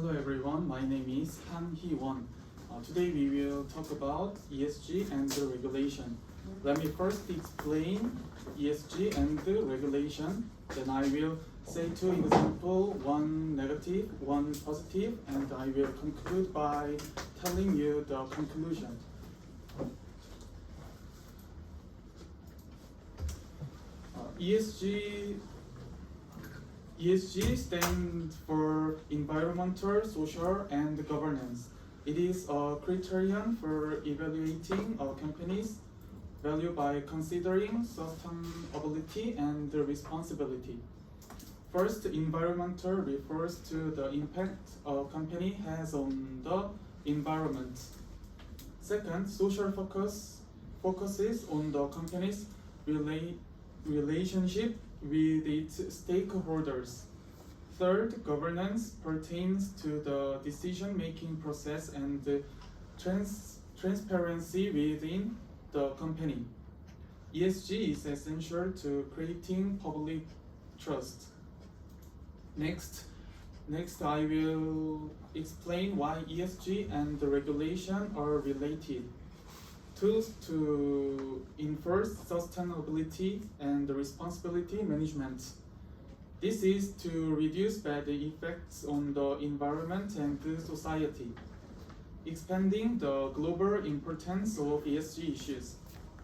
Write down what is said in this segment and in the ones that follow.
Hello everyone, my name is Han Hee-won. Today we will talk about ESG and the regulation. Let me first explain ESG and the regulation. Then I will say two examples, one negative, one positive, and I will conclude by telling you the conclusion. ESG stands for environmental, social, and governance. It is a criterion for evaluating a company's value by considering sustainability and responsibility. First, environmental refers to the impact a company has on the environment. Second, social focuses on the company's relationship with its stakeholders. Third, governance pertains to the decision-making process and the transparency within the company. ESG is essential to creating public trust. Next, I will explain why ESG and the regulation are related. Tools to enforce sustainability and responsibility management. This is to reduce bad effects on the environment and the society. Expanding the global importance of ESG issues.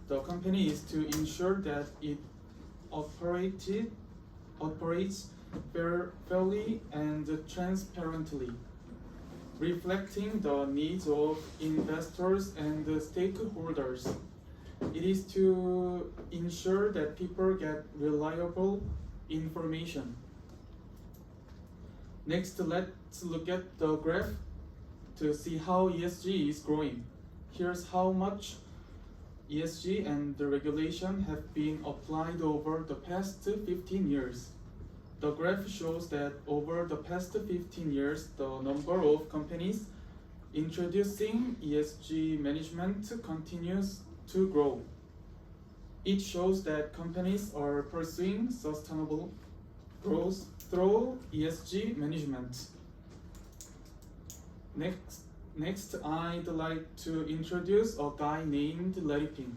The company is to ensure that it operates fairly and transparently, reflecting the needs of investors and the stakeholders. It is to ensure that people get reliable information. Next, let's look at the graph to see how ESG is growing. Here's how much ESG and the regulation have been applied over the past 15 years. The graph shows that over the past 15 years, the number of companies introducing ESG management continues to grow. It shows that companies are pursuing sustainable growth through ESG management. Next, I'd like to introduce a guy named Larry Pink.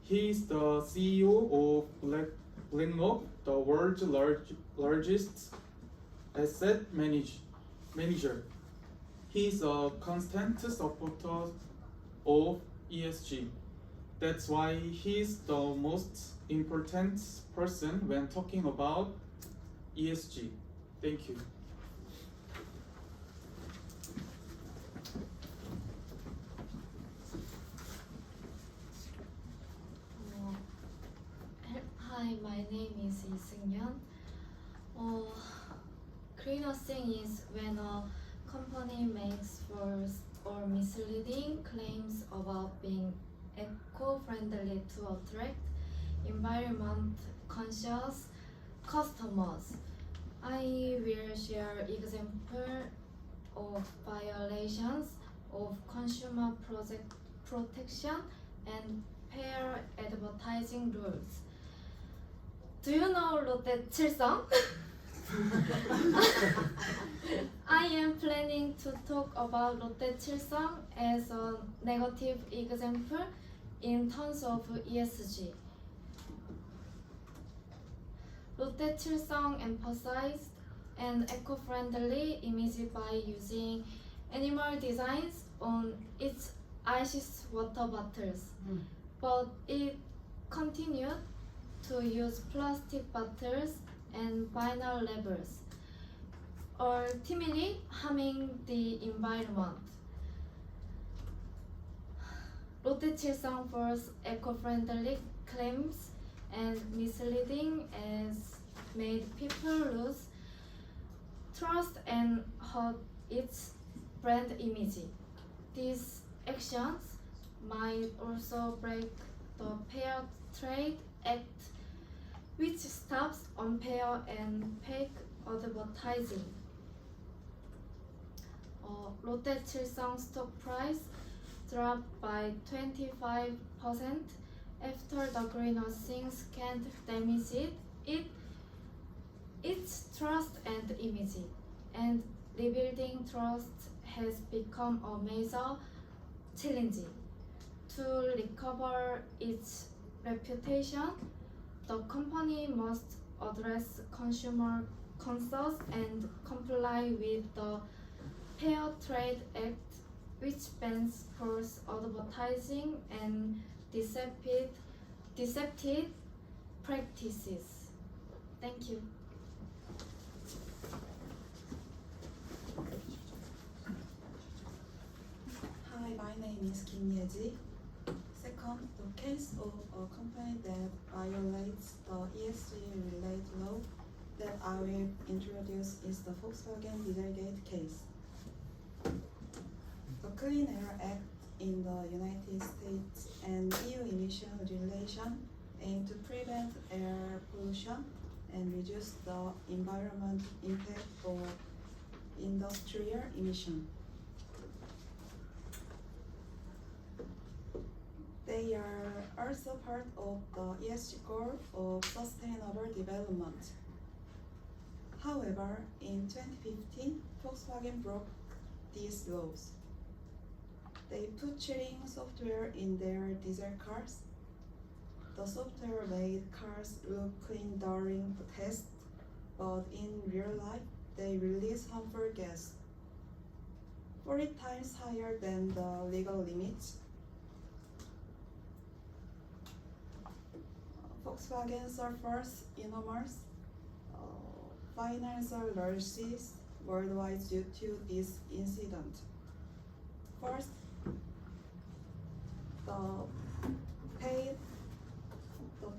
He is the CEO of BlackRock, the world's largest asset manager. He is a constant supporter of ESG. That's why he is the most important person when talking about ESG. Thank you. Hi, my name is Lee Seung-yeon. Greenwashing is when a company makes false or misleading claims about being eco-friendly to attract environment-conscious customers. I will share example of violations of consumer protection and fair advertising rules. Do you know Lotte Chilsung? I am planning to talk about Lotte Chilsung as a negative example in terms of ESG. Lotte Chilsung emphasized an eco-friendly image by using animal designs on its ice water bottles, but it continued to use plastic bottles and vinyl labels, ultimately harming the environment. Lotte Chilsung false eco-friendly claims and misleading as made people lose trust and hurt its brand image. These actions might also break the Fair Trade Act, which stops unfair and fake advertising. Lotte Chilsung stock price dropped by 25% after the greenwashing scandal damaged its trust and image, and rebuilding trust has become a major challenge. To recover its reputation, the company must address consumer concerns and comply with the Fair Trade Act, which bans false advertising and deceptive practices. Thank you. Hi, my name is Kim Yeji. Second, the case of a company that violates the ESG-related law that I will introduce is the Volkswagen Dieselgate case. The Clean Air Act in the United States and EU emission regulation aim to prevent air pollution and reduce the environmental impact of industrial emission. They are also part of the ESG goal of sustainable development. However, in 2015, Volkswagen broke these laws. They put cheating software in their diesel cars. The software made cars look clean during the test, but in real life, they release harmful gas, 40 times higher than the legal limits. Volkswagen suffers enormous financial losses worldwide due to this incident. First, the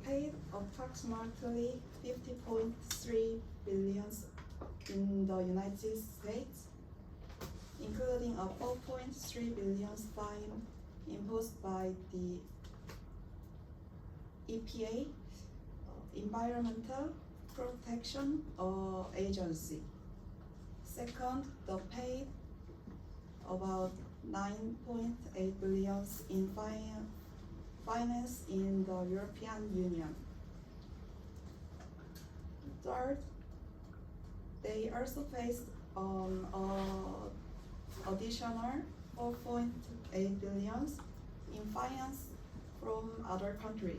paid approximately $50.3 billion in the United States, including a $4.3 billion fine imposed by the EPA, Environmental Protection Agency. Second, the paid about $9.8 billion in finance in the European Union. Third, they also faced additional $4.8 billion in finance from other countries.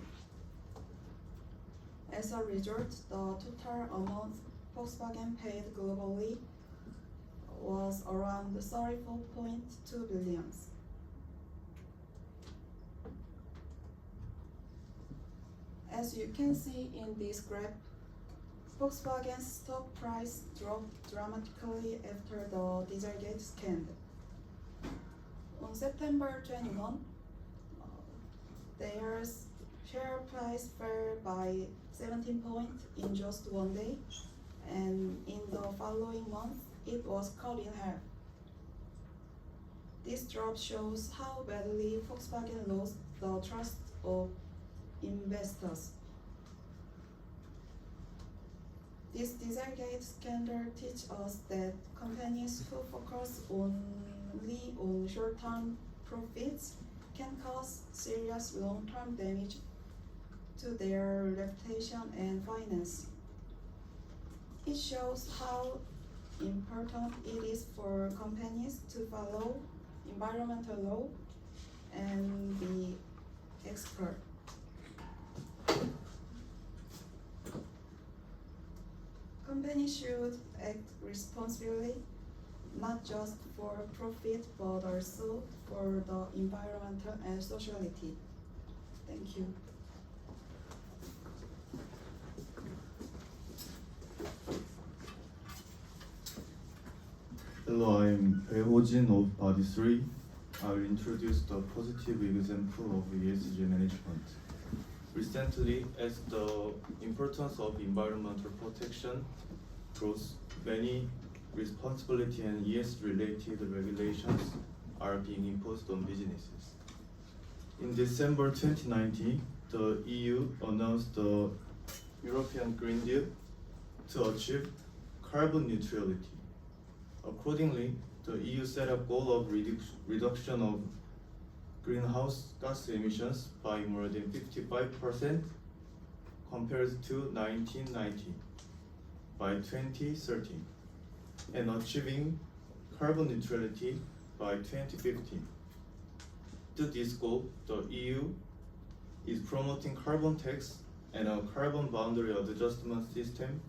As a result, the total amount Volkswagen paid globally was around $34.2 billion. As you can see in this graph, Volkswagen's stock price dropped dramatically after the Dieselgate scandal. On September 21, their share price fell by 17 points in just one day, and in the following month, it was cut in half. This drop shows how badly Volkswagen lost the trust of investors. This Dieselgate scandal teaches us that companies who focus only on short-term profits can cause serious long-term damage to their reputation and finance. It shows how important it is for companies to follow environmental law and be expert. Companies should act responsibly, not just for profit, but also for the environmental and sociality. Thank you. Hello, I'm Bae-ho-jin of Body 3. I will introduce the positive example of ESG management. Recently, as the importance of environmental protection grows, many responsibility and ESG-related regulations are being imposed on businesses. In December 2019, the EU announced the European Green Deal to achieve carbon neutrality. Accordingly, the EU set a goal of reduction of greenhouse gas emissions by more than 55% compared to 1990 by 2030. and achieving carbon neutrality by 2050. To this goal, the EU is promoting carbon tax and a carbon boundary adjustment system,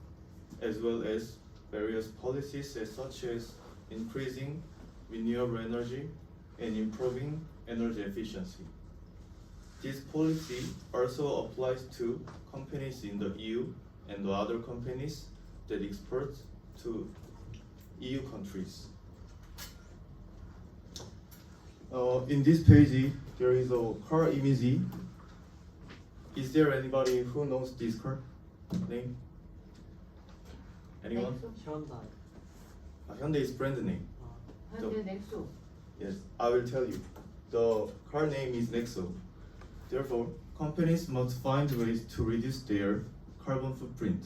as well as various policies such as increasing renewable energy and improving energy efficiency. This policy also applies to companies in the EU and other companies that export to EU countries. In this page, there is a car image. Is there anybody who knows this car name? Anyone? 현대. Hyundai is brand name. 현대 넥소. Yes, I will tell you. The car name is Nexo. Therefore, companies must find ways to reduce their carbon footprint,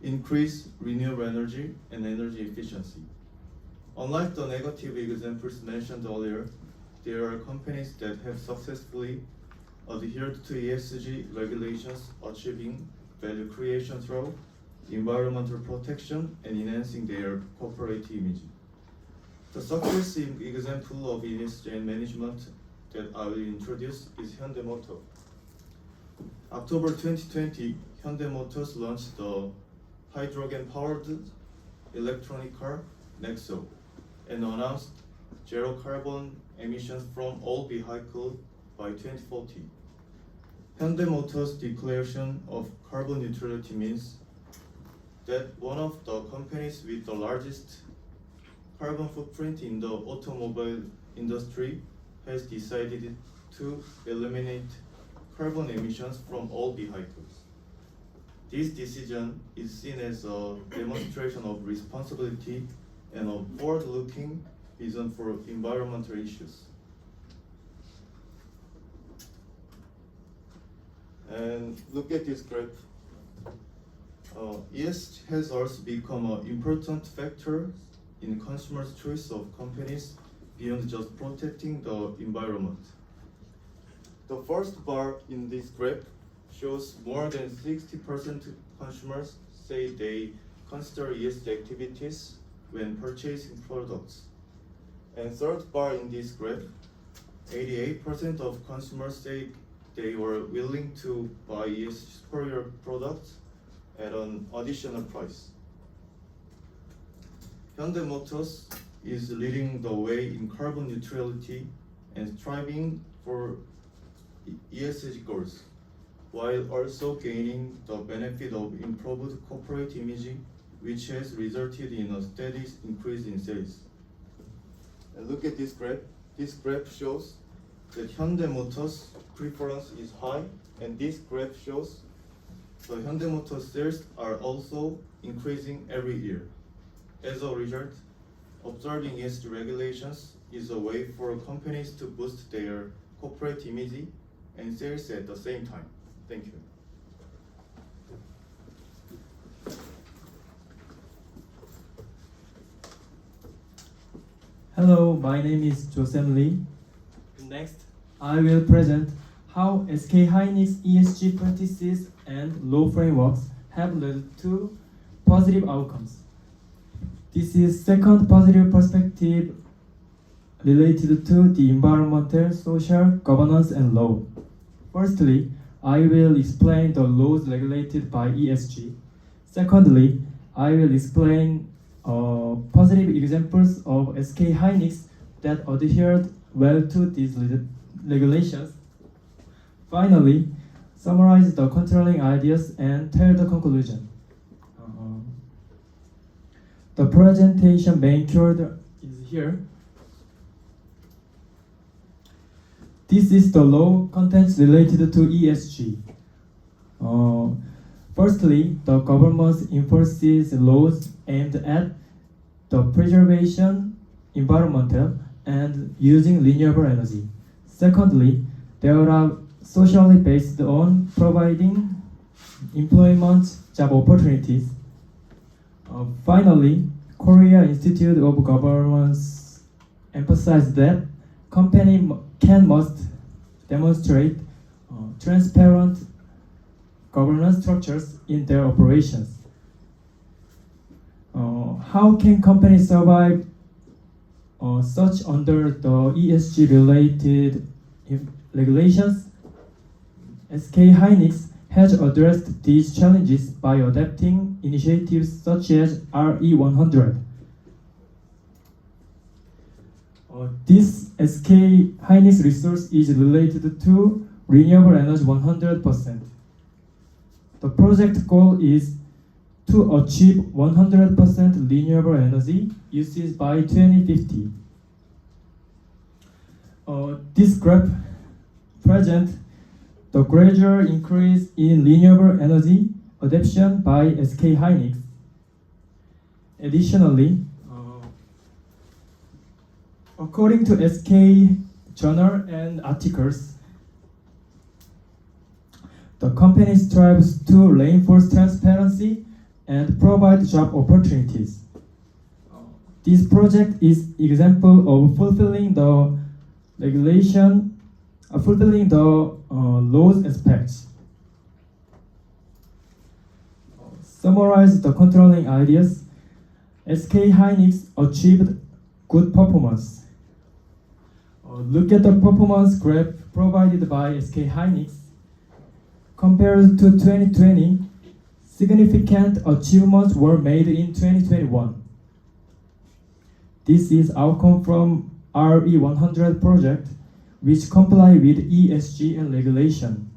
increase renewable energy and energy efficiency. Unlike the negative examples mentioned earlier, there are companies that have successfully adhered to ESG regulations, achieving value creation through environmental protection and enhancing their corporate image. The successive example of ESG management that I will introduce is Hyundai Motor. October 2020, Hyundai Motors launched the hydrogen-powered electronic car Nexo and announced zero carbon emissions from all vehicles by 2040. Hyundai Motors' declaration of carbon neutrality means that one of the companies with the largest carbon footprint in the automobile industry has decided to eliminate carbon emissions from all vehicles. This decision is seen as a demonstration of responsibility and a forward-looking vision for environmental issues. And look at this graph. ESG has also become an important factor in consumers' choice of companies beyond just protecting the environment. The first bar in this graph shows more than 60% consumers say they consider ESG activities when purchasing products. And third bar in this graph, 88% of consumers say they were willing to buy ESG superior products at an additional price. Hyundai Motors is leading the way in carbon neutrality and striving for ESG goals, while also gaining the benefit of improved corporate image, which has resulted in a steady increase in sales. And look at this graph. This graph shows that Hyundai Motors' preference is high, and this graph shows the Hyundai Motors sales are also increasing every year. As a result, observing ESG regulations is a way for companies to boost their corporate image and sales at the same time. Thank you. Hello, my name is Joseph Lee. Next. I will present how SK Hynix ESG practices and law frameworks have led to positive outcomes. This is second positive perspective related to the environmental, social, governance, and law. Firstly, I will explain the laws regulated by ESG. Secondly, I will explain positive examples of SK Hynix that adhered well to these regulations. Finally, summarize the controlling ideas and tell the conclusion. The presentation main keyword is here. This is the law contents related to ESG. Firstly, the government enforces laws aimed at the preservation, environmental, and using renewable energy. Secondly, there are socially based on providing employment, job opportunities. Finally, Korea Institute of Governance emphasized that company must demonstrate transparent governance structures in their operations. How can companies survive such under the ESG related regulations? SK Hynix has addressed these challenges by adapting initiatives such as RE100. This SK Hynix resource is related to renewable energy 100%. The project goal is to achieve 100% renewable energy usage by 2050. This graph presents the gradual increase in renewable energy adoption by SK Hynix. Additionally, according to SK journal and articles, the company strives to reinforce transparency and provide job opportunities. This project is example of fulfilling the regulation, fulfilling the laws aspects. Summarize the controlling ideas. SK Hynix achieved good performance. Look at the performance graph provided by SK Hynix. Compared to 2020, significant achievements were made in 2021. This is outcome from RE100 project, which comply with ESG and regulation.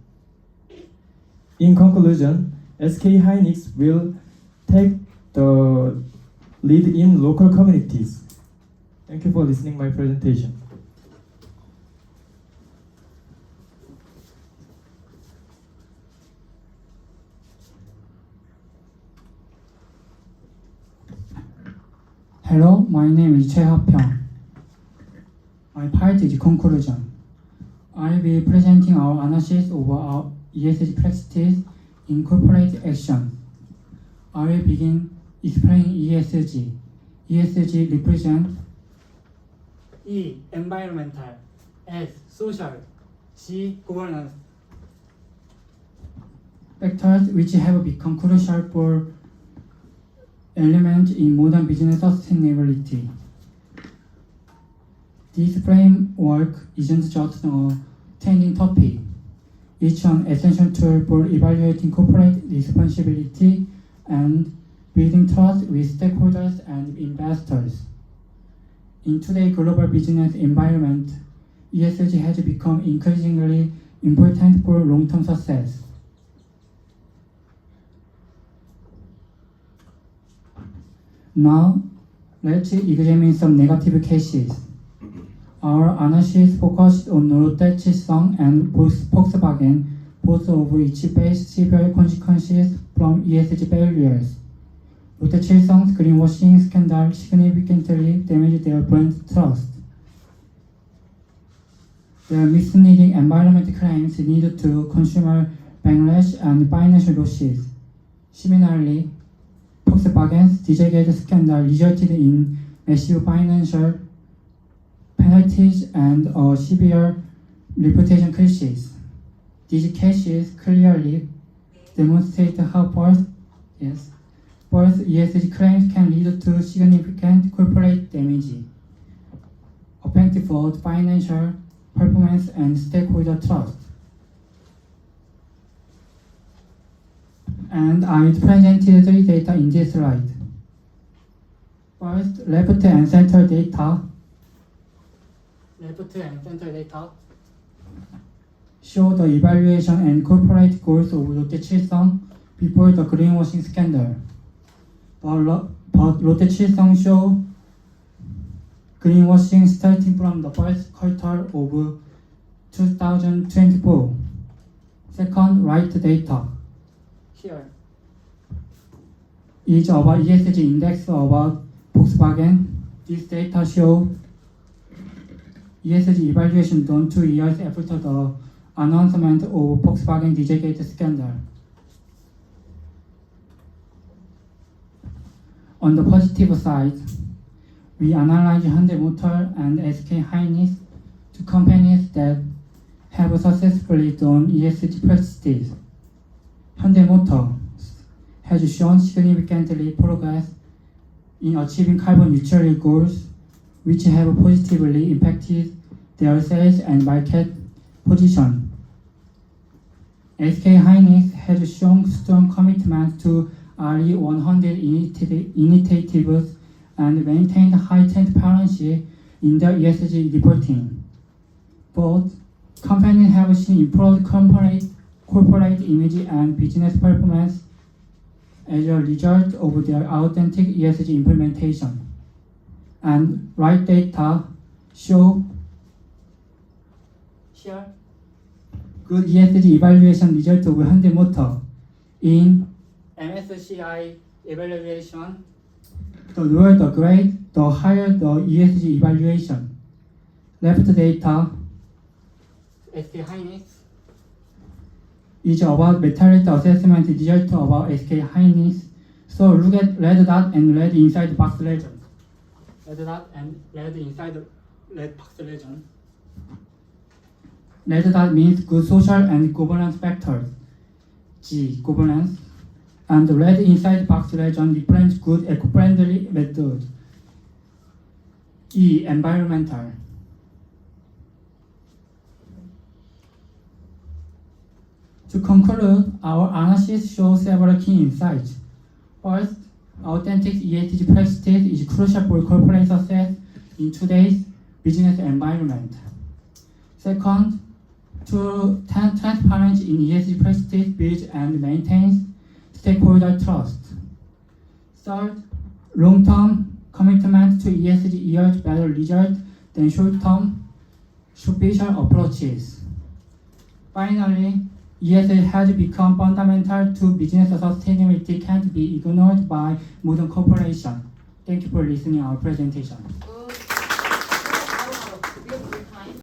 In conclusion, SK Hynix will take the lead in local communities. Thank you for listening my presentation. Hello, my name is Choi Ha-pyong. My part is conclusion. I will be presenting our analysis of our ESG practices in corporate action. I will begin explaining ESG. ESG represents E. Environmental, S. Social, G. Governance. Factors which have become crucial for element in modern business sustainability. This framework isn't just a trending topic. It's an essential tool for evaluating corporate responsibility and building trust with stakeholders and investors. In today's global business environment, ESG has become increasingly important for long-term success. Now, let's examine some negative cases. Our analysis focused on Lotte Chilsung and Volkswagen, both of which face severe consequences from ESG failures. Lotte Chilsung's greenwashing scandal significantly damaged their brand trust. Their misleading environmental claims lead to consumer backlash and financial losses. Similarly, Volkswagen's Dieselgate scandal resulted in massive financial penalties and a severe reputation crisis. These cases clearly demonstrate how both ESG claims can lead to significant corporate damage, affecting both financial performance and stakeholder trust. And I presented three data in this slide. First, left and center data. Show the evaluation and corporate goals of Lotte Chilsung before the greenwashing scandal. But Lotte Chilsung show greenwashing starting from the first quarter of 2024. Second, right data. Here is our ESG index about Volkswagen. This data show ESG evaluation done 2 years after the announcement of Volkswagen Dieselgate scandal. On the positive side, we analyzed Hyundai Motor and SK Hynix, two companies that have successfully done ESG practices. Hyundai Motor has shown significantly progress in achieving carbon neutrality goals, which have positively impacted their sales and market position. SK hynix has shown strong commitment to RE100 initiatives and maintained high transparency in their ESG reporting. Both companies have seen improved corporate image and business performance as a result of their authentic ESG implementation. And right data show good ESG evaluation result of Hyundai Motor. In MSCI evaluation, the lower the grade, the higher the ESG evaluation. Left data SK hynix is about metallic assessment result about SK hynix. So look at red dot and red inside box legend. Red dot and red inside red box legend. Red dot means good social and governance factors. G, governance. And the red inside box legend represents good eco-friendly methods. E, environmental. To conclude, our analysis shows several key insights. First, authentic ESG practices is crucial for corporate success in today's business environment. Second, to transparency in ESG practices builds and maintains stakeholder trust. Third, long-term commitment to ESG yields better results than short-term superficial approaches. Finally, ESG has become fundamental to business sustainability, can't be ignored by modern corporations. Thank you for listening to our presentation.